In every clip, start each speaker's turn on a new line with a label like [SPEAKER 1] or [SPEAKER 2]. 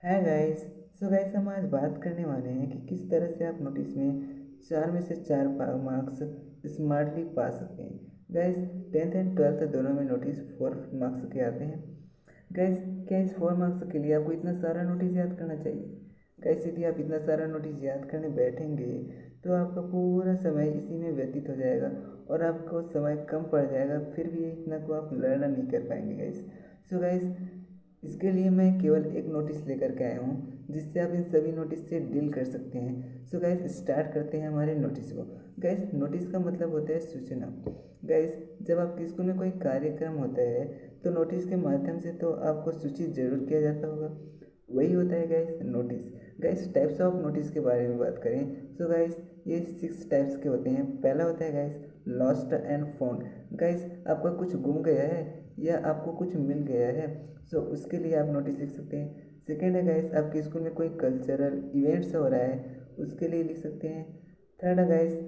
[SPEAKER 1] है guys. So guys हम आज बात करने वाले हैं कि किस तरह से आप नोटिस में 4 में से 4 मार्क्स स्मार्टली पा सकते हैं। गाइस 10th एंड 12th दोनों में नोटिस 4 मार्क्स के आते हैं। गाइस क्या इस 4 मार्क्स के लिए आपको इतना सारा नोटिस याद करना चाहिए? गाइस यदि आप इतना सारा नोटिस याद करने बैठेंगे तो आपका पूरा समय इसी में व्यतीत हो जाएगा और आपको समय कम पड़ जाएगा, फिर भी इतना को आप लर्न नहीं कर पाएंगे गाइस। सो गाइस इसके लिए मैं केवल एक नोटिस लेकर के आया हूँ जिससे आप इन सभी नोटिस से डील कर सकते हैं। सो गाइस स्टार्ट करते हैं हमारे नोटिस को। गाइस नोटिस का मतलब होता है सूचना। गाइस जब आपके स्कूल में कोई कार्यक्रम होता है तो नोटिस के माध्यम से तो आपको सूचित जरूर किया जाता होगा, वही होता है guys notice. Guys types of notice के बारे में बात करें तो गाइस ये 6 टाइप्स के होते हैं। पहला होता है guys lost and found. Guys आपका कुछ गुम गया है या आपको कुछ मिल गया है, सो उसके लिए आप नोटिस लिख सकते हैं। सेकेंड है गाइस आपके स्कूल में कोई कल्चरल इवेंट्स हो रहा है, उसके लिए लिख सकते हैं। थर्ड है guys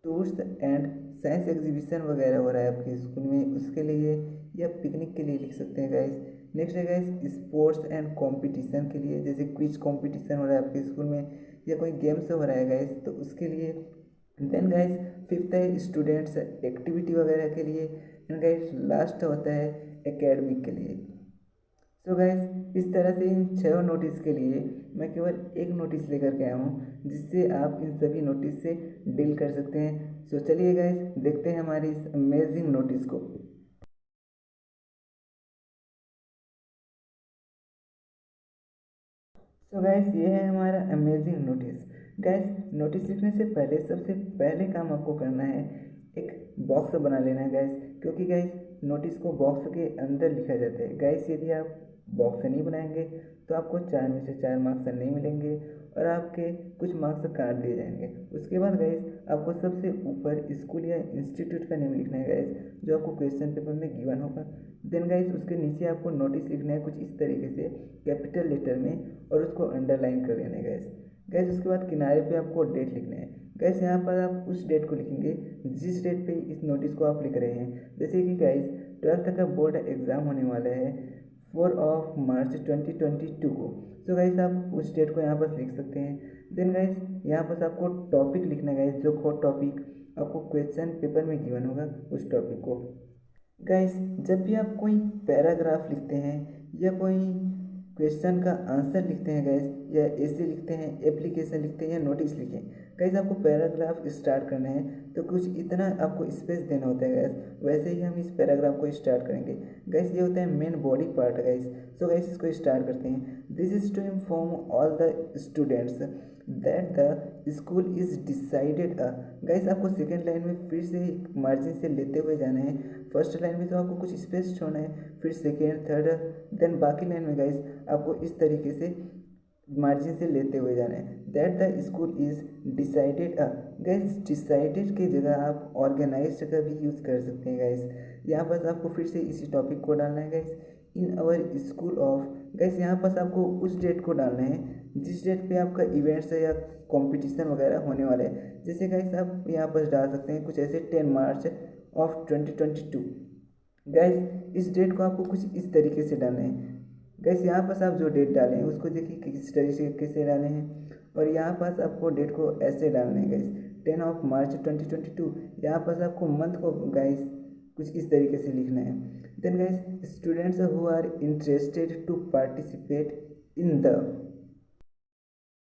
[SPEAKER 1] tours and science exhibition वगैरह हो रहा है आपके स्कूल में, उसके लिए या पिकनिक के लिए लिख सकते हैं गाइस। नेक्स्ट है गाइस स्पोर्ट्स एंड कंपटीशन के लिए, जैसे क्विज कंपटीशन हो रहा है आपके स्कूल में या कोई गेम्स हो रहा है गाइस तो उसके लिए। देन गाइस फिफ्थ है स्टूडेंट्स एक्टिविटी वगैरह के लिए। एंड गाइस लास्ट होता है एकेडमिक के लिए। सो गाइस इस तरह से इन 6 नोटिस के लिए मैं केवल एक नोटिस लेकर के आया हूँ जिससे आप इन सभी नोटिस से डील कर सकते हैं। सो चलिए गाइस देखते हैं हमारी इस अमेजिंग नोटिस को। सो गाइस ये है हमारा अमेजिंग नोटिस। गाइस नोटिस लिखने से पहले सबसे पहले काम आपको करना है एक बॉक्स बना लेना है गाइस, क्योंकि गाइस नोटिस को बॉक्स के अंदर लिखा जाता है। गाइस यदि आप बॉक्स नहीं बनाएंगे तो आपको 4 में से 4 मार्क्स नहीं मिलेंगे और आपके कुछ मार्क्स काट दिए जाएंगे। उसके बाद गाइस आपको सबसे ऊपर स्कूल या इंस्टीट्यूट का नेम लिखना है गाइस, जो आपको क्वेश्चन पेपर में गिवन होगा। देन गाइस उसके नीचे आपको नोटिस लिखना है कुछ इस तरीके से कैपिटल लेटर में और उसको अंडरलाइन कर लेना है गैस। गैस उसके बाद किनारे पे आपको डेट लिखना है। गैस यहाँ पर आप उस डेट को लिखेंगे जिस डेट पे इस नोटिस को आप लिख रहे हैं। जैसे कि गाइस 12th का बोर्ड एग्ज़ाम होने वाला है 4 मार्च 2022 को। सो गाइस आप उस डेट को यहाँ पर लिख सकते हैं। देन गाइस यहाँ पर आपको टॉपिक लिखना है गाइस, जो टॉपिक आपको क्वेश्चन पेपर में गिवन होगा उस टॉपिक को। गाइस जब भी आप कोई पैराग्राफ लिखते हैं या कोई क्वेश्चन का आंसर लिखते हैं गाइस, या ऐसे लिखते हैं, एप्लीकेशन लिखते हैं या नोटिस लिखें, गाइस आपको पैराग्राफ स्टार्ट करना है तो कुछ इतना आपको स्पेस देना होता है गाइस। वैसे ही हम इस पैराग्राफ को स्टार्ट करेंगे। गाइस ये होता है main body part guys. So guys इसको स्टार्ट करते हैं। This is to inform all the students that the school is decided a. Guys आपको सेकेंड लाइन में फिर से मार्जिन से लेते हुए जाना है। फर्स्ट लाइन में तो आपको कुछ स्पेस छोड़ना है, फिर सेकेंड थर्ड देन बाकी लाइन में गाइस आपको इस तरीके से मार्जिन से लेते हुए जाना है। That the school is decided a. Guys decided की जगह आप ऑर्गेनाइज्ड का भी यूज़ कर सकते हैं गाइस। यहाँ पर आपको फिर से इसी टॉपिक को डालना है guys. In our school of. Guys यहाँ पर आपको उस डेट को डालना है जिस डेट पे आपका इवेंट्स है या कंपटीशन वगैरह होने वाले हैं। जैसे गाइस आप यहाँ पर डाल सकते हैं कुछ ऐसे 10 मार्च 2022। गैस इस डेट को आपको कुछ इस तरीके से डालना है। गैस यहाँ पास आप जो डेट डालें हैं उसको देखिए किस तरीके से डाले हैं, और यहाँ पास आपको डेट को ऐसे डालना है गैस 10 मार्च 2022। यहाँ पास आपको मंथ को गैस कुछ इस तरीके से लिखना है। Then guys students who are interested to participate in the.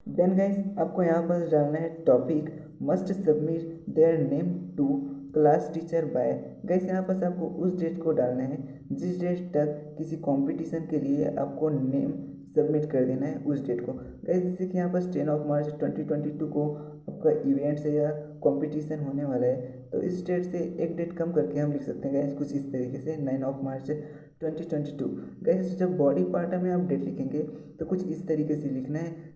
[SPEAKER 1] Then guys आपको यहाँ पर डालना है topic must submit their name to class teacher by. Guys यहाँ पर आपको उस डेट को डालना है जिस डेट तक किसी कंपटीशन के लिए आपको नेम सबमिट कर देना है उस डेट को। गाइस जैसे कि यहाँ पर 10 मार्च 2022 को आपका इवेंट्स या कंपटीशन होने वाला है, तो इस डेट से एक डेट कम करके हम लिख सकते हैं गाइस कुछ इस तरीके से 9 मार्च 2022। गाइस जब बॉडी पार्ट में आप डेट लिखेंगे तो कुछ इस तरीके से लिखना है।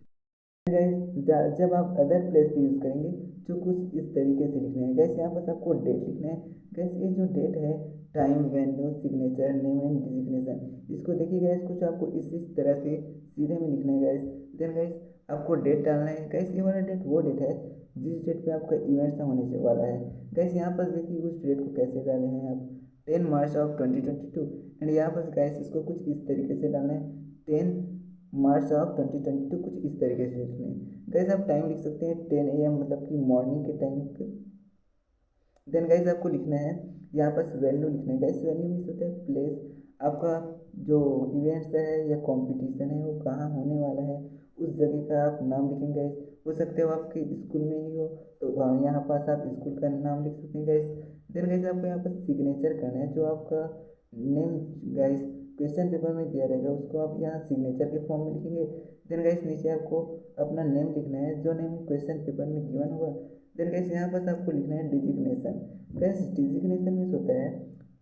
[SPEAKER 1] गैस जब आप अदर प्लेस पे यूज़ करेंगे तो कुछ इस तरीके से लिखना है। गैस यहाँ पर आपको डेट लिखना है। गैस ये जो डेट है time venue signature name and designation, इसको देखिए गैस कुछ आपको इसी तरह से सीधे में लिखना है गैस। देन गैस आपको डेट डालना है। गैस ये वाला डेट वो डेट है जिस डेट पे आपका इवेंट्स होने से वाला है। गैस यहाँ पर देखिए उस डेट को कैसे डाले हैं आप 10 मार्च 2022। एंड यहाँ पर गैस इसको कुछ इस तरीके से डालना है 10 मार्च ऑफ 2022, कुछ इस तरीके से लिखने हैं गाइस। आप टाइम लिख सकते हैं 10 AM, मतलब कि मॉर्निंग के टाइम। देन गाइस आपको लिखना है यहाँ पर वैल्यू लिखना है गाइस। वैल्यू मीन्स होता है प्लेस, आपका जो इवेंट्स है या कंपटीशन है वो कहाँ होने वाला है, उस जगह का आप नाम लिखेंगे गाइस। हो सकते हो आपके स्कूल में ही हो, तो यहाँ पास आप स्कूल का नाम लिख सकते हैं गाइस। देन गाइस आपको यहाँ पर सिग्नेचर करना है, जो आपका नेम गाइस क्वेश्चन पेपर में दिया रहेगा उसको आप यहाँ सिग्नेचर के फॉर्म में लिखेंगे। देन गाइस नीचे आपको अपना नेम लिखना है, जो नेम क्वेश्चन पेपर में गिवन होगा। देन गाइस यहाँ पर आपको लिखना है डिजिग्नेशन। गाइस डिजिग्नेशन मीन्स होता है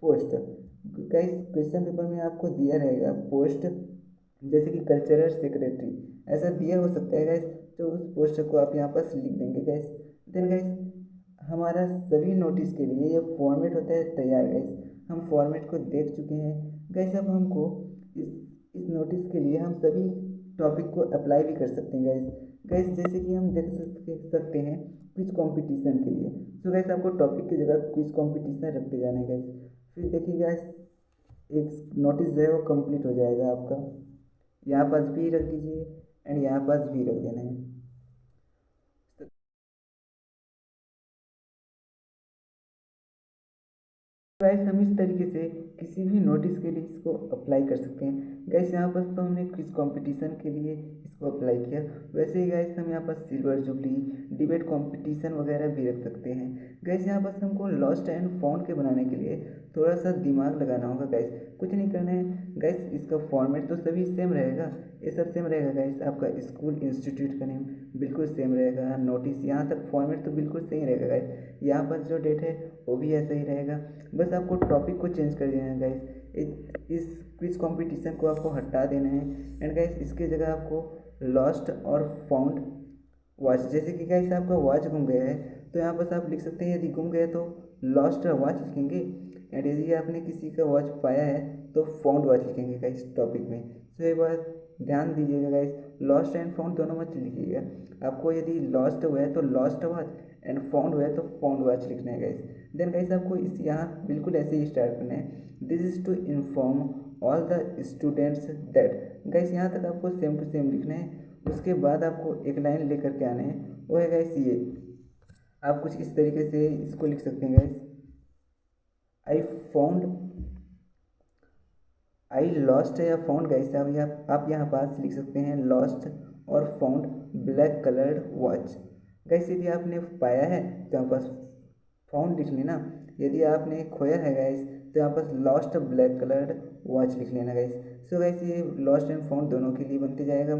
[SPEAKER 1] पोस्ट। गाइस क्वेश्चन पेपर में आपको दिया रहेगा पोस्ट, जैसे कि कल्चरल सेक्रेटरी ऐसा दिया हो सकता है गाइस, तो उस पोस्ट को आप यहाँ पर लिख देंगे गाइस। देन गाइस हमारा सभी नोटिस के लिए ये फॉर्मेट होता है तैयार गाइस। हम फॉर्मेट को देख चुके हैं गाइस। अब हमको इस इस नोटिस के लिए हम सभी टॉपिक को अप्लाई भी कर सकते हैं गाइस। गाइस जैसे कि हम देख सकते हैं क्विज कंपटीशन के लिए, तो गाइस आपको टॉपिक की जगह क्विज कंपटीशन रखते जाना है गाइस। फिर देखिए गाइस एक नोटिस जो है वो कंप्लीट हो जाएगा आपका। यहाँ पास भी रख दीजिए एंड यहाँ पास भी रख देना है। गाइस हम इस तरीके से किसी भी नोटिस के लिए इसको अप्लाई कर सकते हैं गाइस। यहाँ पर तो हमने क्विज कंपटीशन के लिए इसको अप्लाई किया, वैसे ही गाइस हम यहाँ पर सिल्वर जुबली, डिबेट कंपटीशन वगैरह भी रख सकते हैं गाइस। यहाँ पर हमको लॉस्ट एंड फाउंड के बनाने के लिए थोड़ा सा दिमाग लगाना होगा गाइस। कुछ नहीं करना है गाइस, इसका फॉर्मेट तो सभी सेम रहेगा, ये सब सेम रहेगा गाइस। आपका स्कूल इंस्टीट्यूट का नेम बिल्कुल सेम रहेगा, नोटिस यहाँ तक फॉर्मेट तो बिल्कुल सही रहेगा गाइस। यहाँ पर जो डेट है वो भी ऐसा ही रहेगा, बस आपको टॉपिक को चेंज कर देना है गाइस। इस क्विज कंपटीशन को आपको हटा देना है एंड गाइस इसके जगह आपको लॉस्ट और फाउंड वॉच, जैसे कि गाइस आपका वॉच गुम गया है तो यहाँ पर आप लिख सकते हैं, यदि गुम गया तो लॉस्ट वॉच लिखेंगे, एंड यदि आपने किसी का वॉच पाया है तो फाउंड वॉच लिखेंगे गाइस टॉपिक में। तो ये बात ध्यान दीजिएगा गाइस, लॉस्ट एंड फाउंड दोनों मत लिखिएगा। आपको यदि लॉस्ट हुआ है तो लॉस्ट वॉच एंड फाउंड हुआ है तो फाउंड वॉच लिखना है गाइस। देन गाइस आपको इस यहाँ बिल्कुल ऐसे ही स्टार्ट करना है, this is to inform all the students that. Guys यहाँ तक आपको सेम टू सेम लिखना है। उसके बाद आपको एक लाइन लेकर के आना है, वो है गाइस ये, आप कुछ इस तरीके से इसको लिख सकते हैं guys, I found, I lost या फाउंड गाइस। आप यहाँ पास लिख सकते हैं लॉस्ट और found black coloured watch. Guys यदि आपने पाया है तो यहाँ पास फाउंड लिख लेना, यदि आपने खोया है गाइस तो यहाँ पर लॉस्ट ब्लैक कलर्ड वॉच लिख लेना गाइस। सो गाइस ये लॉस्ट एंड फाउंड दोनों के लिए बनते जाएगा।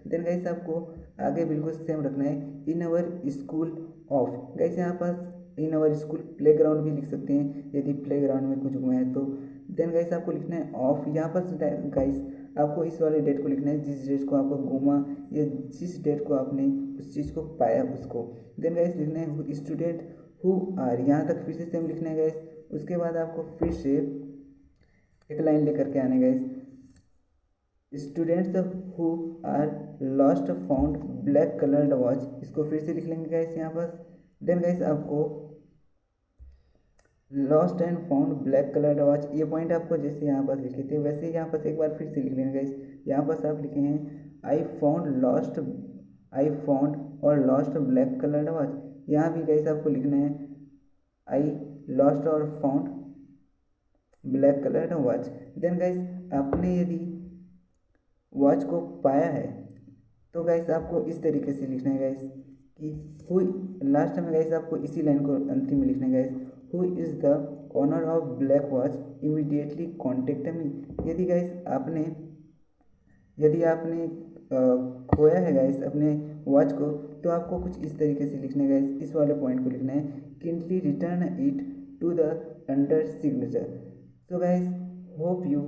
[SPEAKER 1] देन गाइस आपको आगे बिल्कुल सेम रखना है, in our school of. Guys यहाँ पास इन अवर स्कूल प्लेग्राउंड भी लिख सकते हैं यदि प्लेग्राउंड में कुछ हुआ है तो। देन गाइस आपको लिखना है ऑफ, यहाँ पर गाइस आपको इस वाले डेट को लिखना है जिस डेट को आपको घूमा या जिस डेट को आपने उस चीज़ को पाया उसको। देन गाइस लिखना है स्टूडेंट हु आर, यहाँ तक फिर से सेम लिखना है गाइस। उसके बाद आपको फिर से एक लाइन लेकर के आने guys, students who are lost found black coloured watch, इसको फिर से लिख लेंगे गाइस यहाँ पर। देन गाइस आपको lost and found black coloured watch, ये पॉइंट आपको जैसे यहाँ पर लिखे थे वैसे यहाँ पर एक बार फिर से लिख लेंगे गाइस। यहाँ पर आप लिखे हैं I found lost, I found और लॉस्ट ब्लैक कलर्ड वॉच, यहाँ भी गाइस आपको लिखना है आई लॉस्ट और found black coloured watch. Then guys आपने यदि वॉच को पाया है तो गाइस आपको इस तरीके से लिखना है गाइस कि हु, लास्ट में गाइस आपको इसी लाइन को अंतिम में लिखना है guys, who is the owner of black watch immediately contact मी। यदि आपने खोया है गाइस अपने वॉच को तो आपको कुछ इस तरीके से लिखना है गाइस, इस वाले पॉइंट को लिखना है, kindly return it to the under signature. So guys hope you,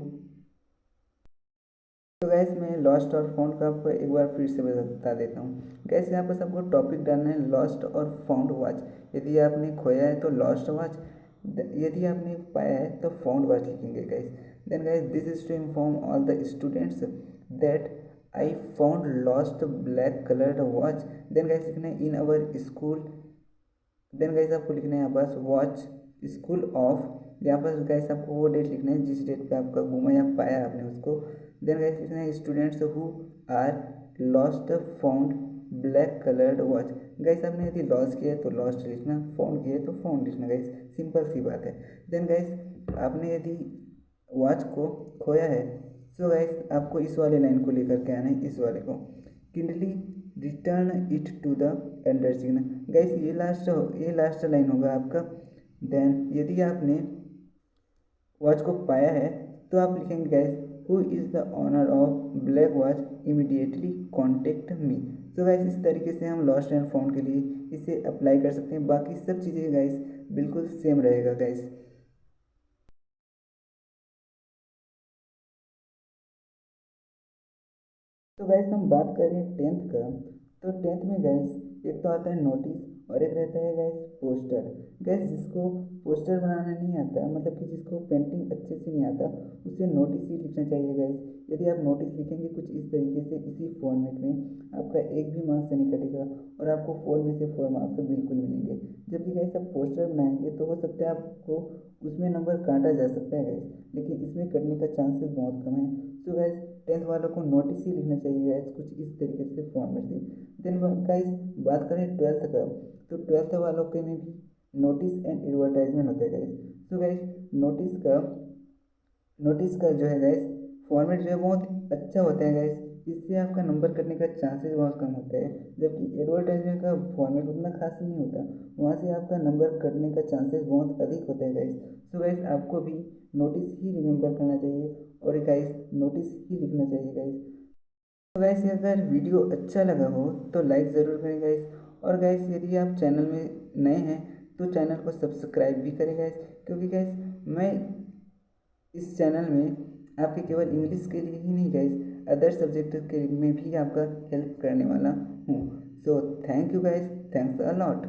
[SPEAKER 1] तो गैस मैं लॉस्ट और फाउंड का आपको एक बार फिर से बता देता हूँ गैस। यहाँ पर आपको टॉपिक डालना है लॉस्ट और फाउंड वॉच। यदि आपने खोया है तो लॉस्ट वॉच, यदि आपने पाया है तो फाउंड वॉच लिखेंगे guys. Then guys this is to inform all the students that I found lost black coloured watch. Then guys लिखना है in our school. Then guys आपको लिखना है यहाँ पास वॉच स्कूल ऑफ, यहाँ पर गैस आपको वो डेट लिखना है जिस डेट पे आपका घूमा या पाया आपने उसको। देन गाइस लिखना है students who are lost found black coloured watch. Guys आपने यदि लॉस किया है तो लॉस्ट लिखना, फाउंड किया है तो फाउंड लिखना गाइस, सिंपल सी बात है। देन गाइस आपने यदि वॉच को खोया है सो गाइस आपको इस वाले लाइन को लेकर के आना है, इस वाले को, kindly return it to the undersigned. Guys ये लास्ट लाइन होगा आपका। देन यदि आपने वॉच को पाया है तो आप लिखेंगे guys who is the owner of black watch immediately contact me. तो गाइस इस तरीके से हम लॉस्ट एंड फाउंड के लिए इसे अप्लाई कर सकते हैं। बाकी सब चीज़ें गाइस बिल्कुल सेम रहेगा गाइस। तो गैस हम बात करें टेंथ का, तो टेंथ में गैस एक तो आता है नोटिस और एक रहता है गैस पोस्टर। गैस जिसको पोस्टर बनाना नहीं आता, मतलब कि जिसको पेंटिंग अच्छे से नहीं आता, उसे नोटिस ही लिखना चाहिए गैस। यदि आप नोटिस लिखेंगे कुछ इस तरीके से इसी फॉर्मेट में, आपका एक भी मार्क्स नहीं कटेगा और आपको 4 में से 4 मार्क्स बिल्कुल मिलेंगे। जबकि गैस आप पोस्टर बनाएंगे तो हो सकता है आपको उसमें नंबर काटा जा सकता है गैस, लेकिन इसमें कटने का चांसेस बहुत कम है। तो गैस टेंथ वालों को नोटिस ही लिखना चाहिए गैस कुछ इस तरीके से फॉर्मेट से। देन गाइस बात करें ट्वेल्थ का, तो ट्वेल्थ वालों के में भी नोटिस एंड एडवर्टाइजमेंट होता है गाइस। तो गाइस नोटिस का जो है गैस फॉर्मेट जो है बहुत अच्छा होता है गैस, इससे आपका नंबर कटने का चांसेस बहुत कम होता है। जबकि एडवर्टाइजमेंट का फॉर्मेट उतना खास नहीं होता, वहाँ से आपका नंबर कटने का चांसेस बहुत अधिक होता है गैस। तो गैस आपको भी नोटिस ही रिमेंबर करना चाहिए और गाइस नोटिस ही लिखना चाहिए गाइस। तो गाइस अगर वीडियो अच्छा लगा हो तो लाइक ज़रूर करें गाइस, और गाइस यदि आप चैनल में नए हैं तो चैनल को सब्सक्राइब भी करें गाइस, क्योंकि गाइस मैं इस चैनल में आपके केवल इंग्लिश के लिए ही नहीं गाइस, अदर सब्जेक्ट के में भी आपका हेल्प करने वाला हूँ। So thank you guys, thanks a lot.